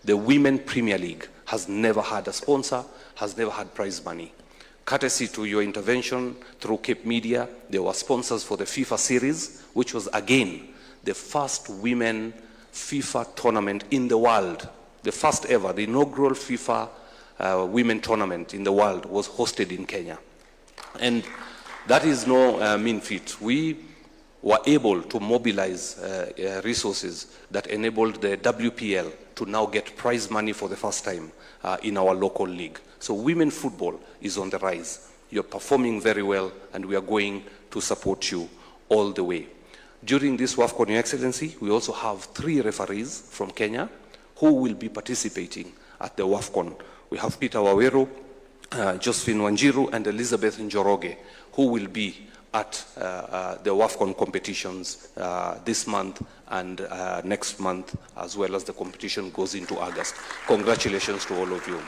The Women Premier League has never had a sponsor, has never had prize money. Courtesy to your intervention through Cape Media, there were sponsors for the FIFA series, which was again the first women FIFA tournament in the world. The first ever, the inaugural FIFA women tournament in the world was hosted in Kenya. And that is no mean feat. We were able to mobilize resources that enabled the WPL to now get prize money for the first time in our local league. So women football is on the rise. You're performing very well, and we are going to support you all the way. During this WAFCON, Your Excellency, we also have 3 referees from Kenya who will be participating at the WAFCON. We have Peter Waweru, Josephine Wanjiru, and Elizabeth Njoroge, who will be at the WAFCON competitions this month and next month, as well as the competition goes into August. Congratulations to all of you.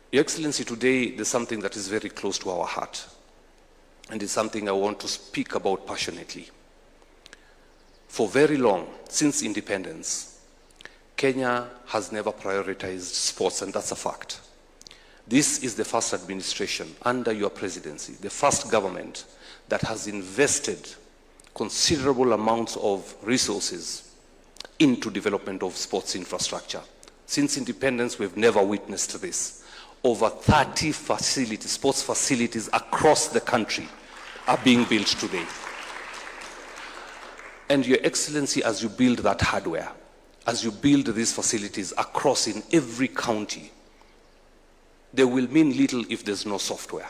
Your Excellency, today there's something that is very close to our heart, and it's something I want to speak about passionately. For very long, since independence, Kenya has never prioritized sports, and that's a fact. This is the first administration under your presidency, the first government that has invested considerable amounts of resources into development of sports infrastructure. Since independence, we've never witnessed this. Over 30 facilities, sports facilities across the country are being built today. And Your Excellency, as you build that hardware, as you build these facilities across in every county, they will mean little if there's no software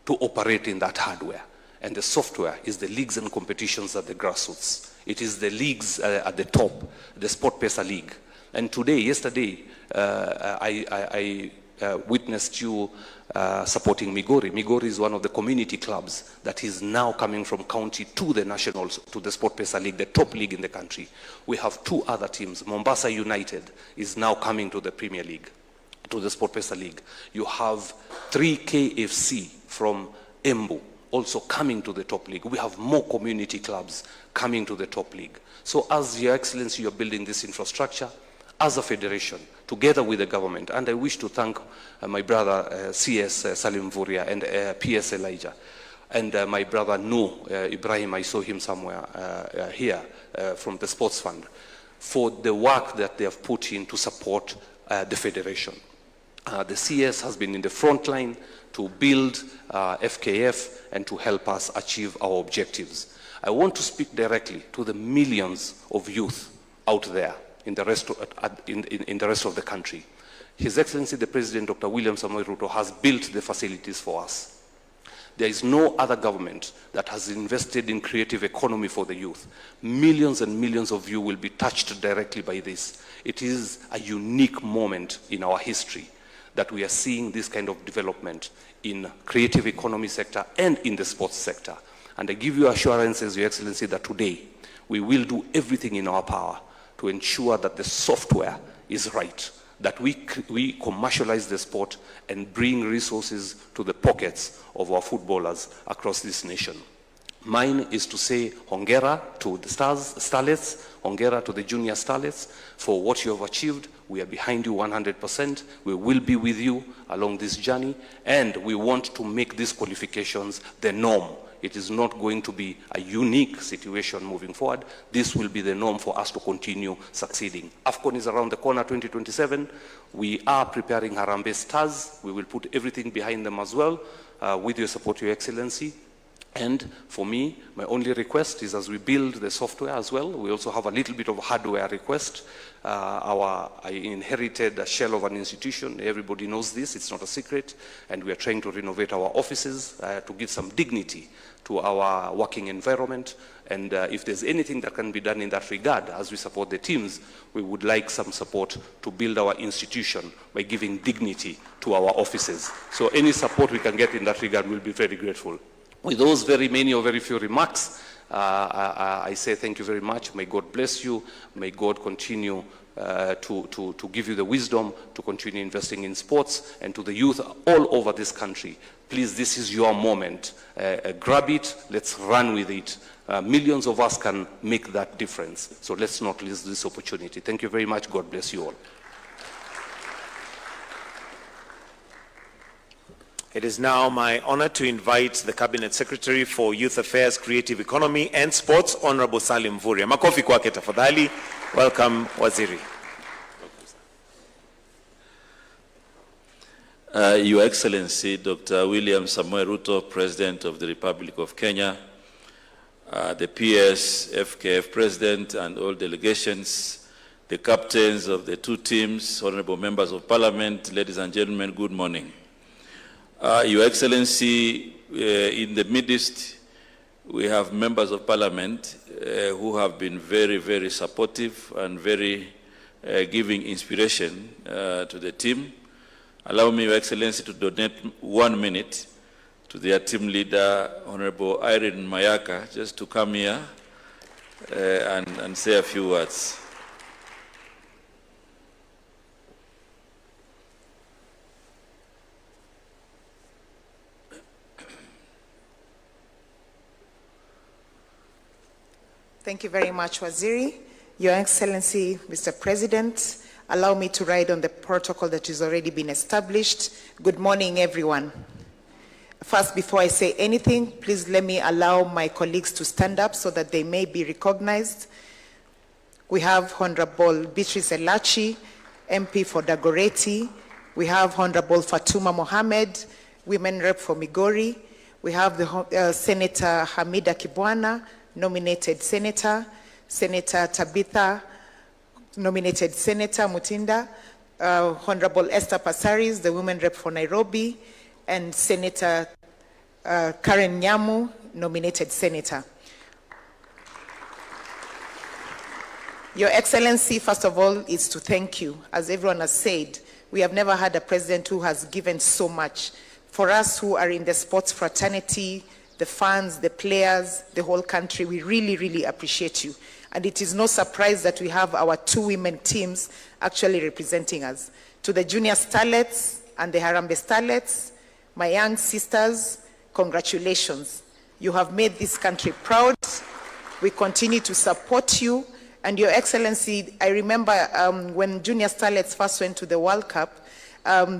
to operate in that hardware. And the software is the leagues and competitions at the grassroots. It is the leagues at the top, the SportPesa League. And yesterday, I witnessed you supporting Migori. Migori is one of the community clubs that is now coming from county to the nationals, to the SportPesa League, the top league in the country. We have 2 other teams. Mombasa United is now coming to the Premier League, to the SportPesa League. You have 3KFC from Embu also coming to the top league. We have more community clubs coming to the top league. So as Your Excellency, you're building this infrastructure as a federation, together with the government, and I wish to thank my brother CS Salim Vuria and PS Elijah, and my brother Ibrahim, I saw him somewhere here from the Sports Fund, for the work that they have put in to support the federation. The CS has been in the front line to build FKF and to help us achieve our objectives. I want to speak directly to the millions of youth out there in the rest of the country. His Excellency the President, Dr. William Samoei Ruto, has built the facilities for us. There is no other government that has invested in creative economy for the youth. Millions and millions of you will be touched directly by this. It is a unique moment in our history that we are seeing this kind of development in creative economy sector and in the sports sector. And I give you assurances, Your Excellency, that today we will do everything in our power to ensure that the software is right, that we commercialize the sport and bring resources to the pockets of our footballers across this nation. Mine is to say hongera to the starlets, hongera to the junior starlets for what you have achieved. We are behind you 100%. We will be with you along this journey, and we want to make these qualifications the norm. It is not going to be a unique situation moving forward. This will be the norm for us to continue succeeding. AFCON is around the corner, 2027. We are preparing Harambee Stars. We will put everything behind them as well, with your support, Your Excellency. And for me, my only request is, as we build the software as well, we also have a little bit of hardware request. I inherited a shell of an institution. Everybody knows this. It's not a secret. And we are trying to renovate our offices to give some dignity to our working environment. And if there's anything that can be done in that regard, as we support the teams, we would like some support to build our institution by giving dignity to our offices. So any support we can get in that regard, we'll be very grateful. With those very few remarks, I say thank you very much. May God bless you. May God continue to give you the wisdom to continue investing in sports, and to the youth all over this country, Please, this is your moment. Grab it, let's run with it. Millions of us can make that difference. So let's not lose this opportunity. Thank you very much. God bless you all. It is now my honor to invite the Cabinet Secretary for Youth Affairs, Creative Economy and Sports, Honorable Salim Mvurya. Makofi kwake tafadhali. Welcome, Waziri. Your Excellency, Dr. William Samoei Ruto, President of the Republic of Kenya, the PS, FKF President and all delegations, the captains of the two teams, honorable members of Parliament, ladies and gentlemen, good morning. Your Excellency, in the midst, we have members of Parliament who have been very, very supportive and very giving inspiration to the team. Allow me, Your Excellency, to donate 1 minute to their team leader, Honorable Irene Mayaka, just to come here and say a few words. Thank you very much, Waziri. Your Excellency, Mr. President, allow me to ride on the protocol that has already been established. Good morning, everyone. First, before I say anything, please let me allow my colleagues to stand up so that they may be recognized. We have Honorable Beatrice Elachi, MP for Dagoretti. We have Honorable Fatuma Mohammed, Women Rep for Migori. We have the Senator Hamida Kibwana, nominated Senator, Senator Tabitha, nominated Senator Mutinda, Honorable Esther Passaris, the Women Rep for Nairobi, and Senator Karen Nyamu, nominated Senator. Your Excellency, first of all, is to thank you. As everyone has said, we have never had a president who has given so much. For us who are in the sports fraternity, the fans, the players, the whole country, we really, really appreciate you. And it is no surprise that we have our two women teams actually representing us. To the junior starlets and the Harambee starlets, my young sisters, congratulations. You have made this country proud. We continue to support you. And Your Excellency, I remember when junior starlets first went to the World Cup,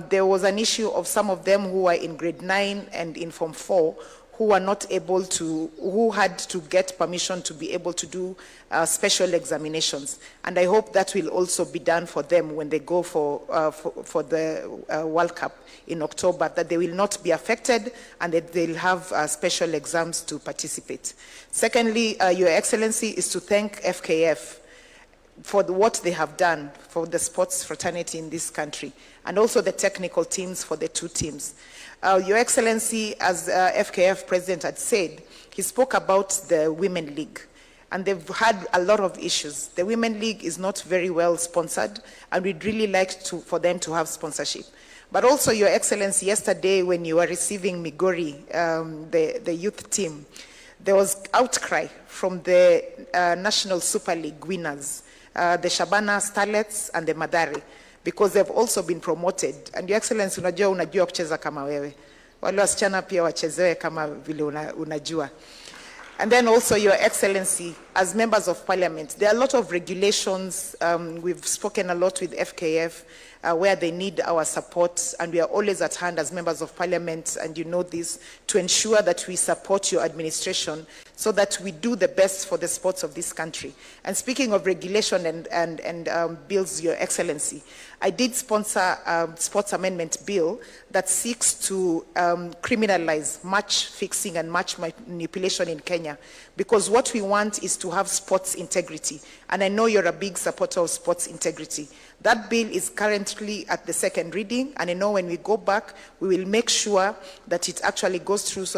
there was an issue of some of them who were in grade 9 and in Form 4 who were not able to, who had to get permission to be able to do special examinations. And I hope that will also be done for them when they go for the World Cup in October, that they will not be affected and that they'll have special exams to participate. Secondly, Your Excellency, is to thank FKF for what they have done for the sports fraternity in this country, and also the technical teams for the two teams. Your Excellency, as FKF President had said, he spoke about the Women League, and they've had a lot of issues. The Women League is not very well sponsored, and we'd really like for them to have sponsorship. But also, Your Excellency, yesterday when you were receiving Migori, the youth team, there was outcry from the National Super League winners, the Shabana Starlets and the Madari, because they've also been promoted. And Your Excellency, unajua kucheza kama wewe. Wale wasichana pia wachezewe kama vile unajua. And then also, Your Excellency, as members of Parliament, there are a lot of regulations. We've spoken a lot with FKF where they need our support, and we are always at hand as members of Parliament, and you know this, to ensure that we support your administration so that we do the best for the sports of this country. And speaking of regulation and bills, Your Excellency, I did sponsor a sports amendment bill that seeks to criminalize match fixing and match manipulation in Kenya, because what we want is to have sports integrity. And I know you're a big supporter of sports integrity. That bill is currently at the second reading, and I know when we go back, we will make sure that it actually goes through so that